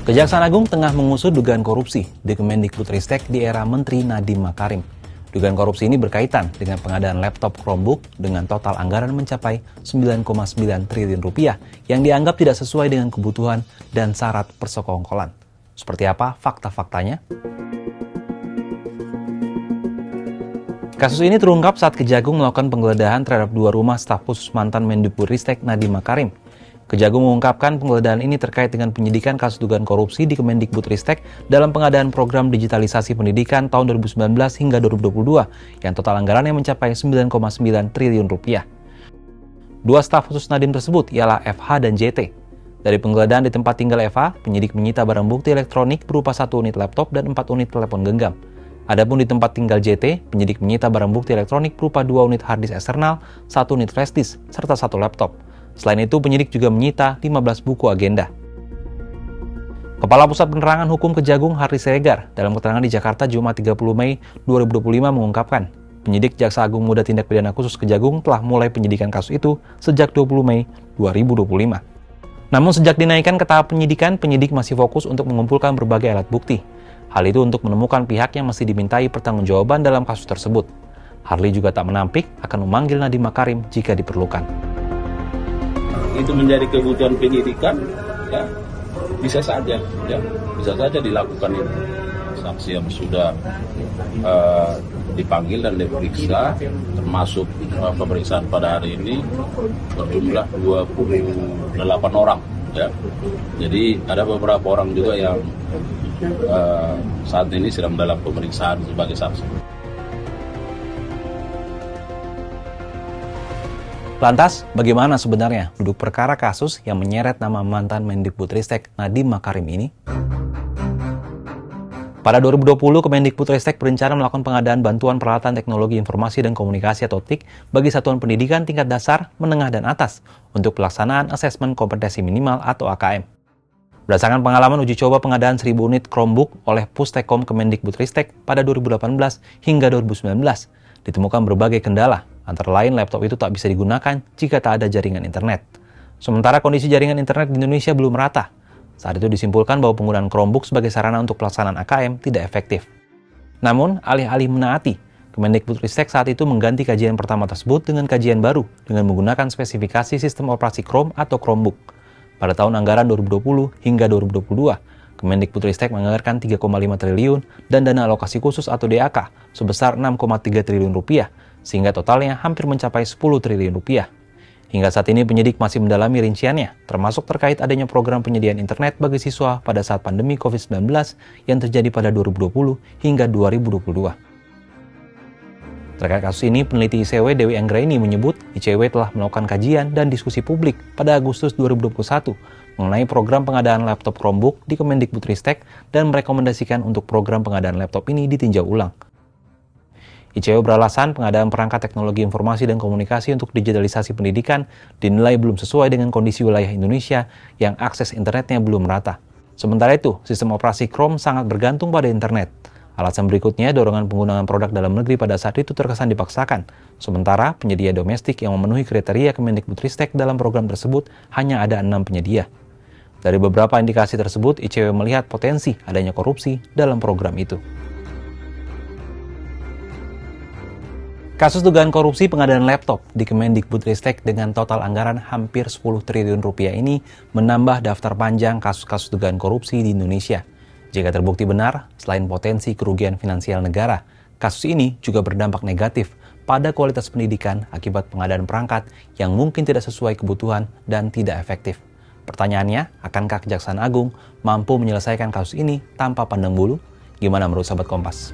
Kejaksaan Agung tengah mengusut dugaan korupsi di Kemendikbudristek di era Menteri Nadiem Makarim. Dugaan korupsi ini berkaitan dengan pengadaan laptop Chromebook dengan total anggaran mencapai 9,9 triliun rupiah yang dianggap tidak sesuai dengan kebutuhan dan syarat persekongkolan. Seperti apa fakta-faktanya? Kasus ini terungkap saat Kejagung melakukan penggeledahan terhadap 2 rumah staf khusus mantan Mendikbudristek Nadiem Makarim. Kejagung mengungkapkan penggeledahan ini terkait dengan penyidikan kasus dugaan korupsi di Kemendikbudristek dalam pengadaan program digitalisasi pendidikan tahun 2019 hingga 2022 yang total anggarannya mencapai 9,9 triliun rupiah. 2 staf khusus Nadiem tersebut ialah FH dan JT. Dari penggeledahan di tempat tinggal FH, penyidik menyita barang bukti elektronik berupa 1 unit laptop dan 4 unit telepon genggam. Adapun di tempat tinggal JT, penyidik menyita barang bukti elektronik berupa 2 unit harddisk eksternal, 1 unit flash disk, serta 1 laptop. Selain itu, penyidik juga menyita 15 buku agenda. Kepala Pusat Penerangan Hukum Kejagung Hardy Siregar dalam keterangan di Jakarta Jumat 30 Mei 2025 mengungkapkan, penyidik Jaksa Agung Muda Tindak Pidana Khusus Kejagung telah mulai penyidikan kasus itu sejak 20 Mei 2025. Namun sejak dinaikkan ke tahap penyidikan, penyidik masih fokus untuk mengumpulkan berbagai alat bukti. Hal itu untuk menemukan pihak yang masih dimintai pertanggungjawaban dalam kasus tersebut. Hardy juga tak menampik akan memanggil Nadiem Makarim jika diperlukan. Itu menjadi kebutuhan penyidikan, ya bisa saja dilakukan itu. Saksi yang sudah dipanggil dan diperiksa, termasuk pemeriksaan pada hari ini berjumlah 28 orang. Ya, jadi ada beberapa orang juga yang saat ini sedang dalam pemeriksaan sebagai saksi. Lantas, bagaimana sebenarnya duduk perkara kasus yang menyeret nama mantan Mendikbudristek Nadiem Makarim ini? Pada 2020, Kemendikbudristek berencana melakukan pengadaan bantuan peralatan teknologi informasi dan komunikasi atau TIK bagi satuan pendidikan tingkat dasar, menengah, dan atas untuk pelaksanaan asesmen kompetensi minimal atau AKM. Berdasarkan pengalaman uji coba pengadaan 1.000 unit Chromebook oleh Pustekom Kemendikbudristek pada 2018 hingga 2019, ditemukan berbagai kendala. Antara lain, laptop itu tak bisa digunakan jika tak ada jaringan internet. Sementara kondisi jaringan internet di Indonesia belum merata. Saat itu disimpulkan bahwa penggunaan Chromebook sebagai sarana untuk pelaksanaan AKM tidak efektif. Namun, alih-alih menaati, Kemendikbudristek saat itu mengganti kajian pertama tersebut dengan kajian baru dengan menggunakan spesifikasi sistem operasi Chrome atau Chromebook. Pada tahun anggaran 2020 hingga 2022, Kemendikbudristek menganggarkan 3,5 triliun dan dana alokasi khusus atau DAK sebesar 6,3 triliun rupiah, sehingga totalnya hampir mencapai 10 triliun rupiah. Hingga saat ini penyidik masih mendalami rinciannya, termasuk terkait adanya program penyediaan internet bagi siswa pada saat pandemi COVID-19 yang terjadi pada 2020 hingga 2022. Terkait kasus ini, peneliti ICW Dewi Anggraini menyebut ICW telah melakukan kajian dan diskusi publik pada Agustus 2021 mengenai program pengadaan laptop Chromebook di Kemendikbudristek dan merekomendasikan untuk program pengadaan laptop ini ditinjau ulang. ICW beralasan pengadaan perangkat teknologi informasi dan komunikasi untuk digitalisasi pendidikan dinilai belum sesuai dengan kondisi wilayah Indonesia yang akses internetnya belum merata. Sementara itu, sistem operasi Chrome sangat bergantung pada internet. Alasan berikutnya, dorongan penggunaan produk dalam negeri pada saat itu terkesan dipaksakan. Sementara penyedia domestik yang memenuhi kriteria Kemendikbudristek dalam program tersebut hanya ada 6 penyedia. Dari beberapa indikasi tersebut, ICW melihat potensi adanya korupsi dalam program itu. Kasus dugaan korupsi pengadaan laptop di Kemendikbudristek dengan total anggaran hampir 10 triliun rupiah ini menambah daftar panjang kasus-kasus dugaan korupsi di Indonesia. Jika terbukti benar, selain potensi kerugian finansial negara, kasus ini juga berdampak negatif pada kualitas pendidikan akibat pengadaan perangkat yang mungkin tidak sesuai kebutuhan dan tidak efektif. Pertanyaannya, akankah Kejaksaan Agung mampu menyelesaikan kasus ini tanpa pandang bulu? Gimana menurut sahabat Kompas?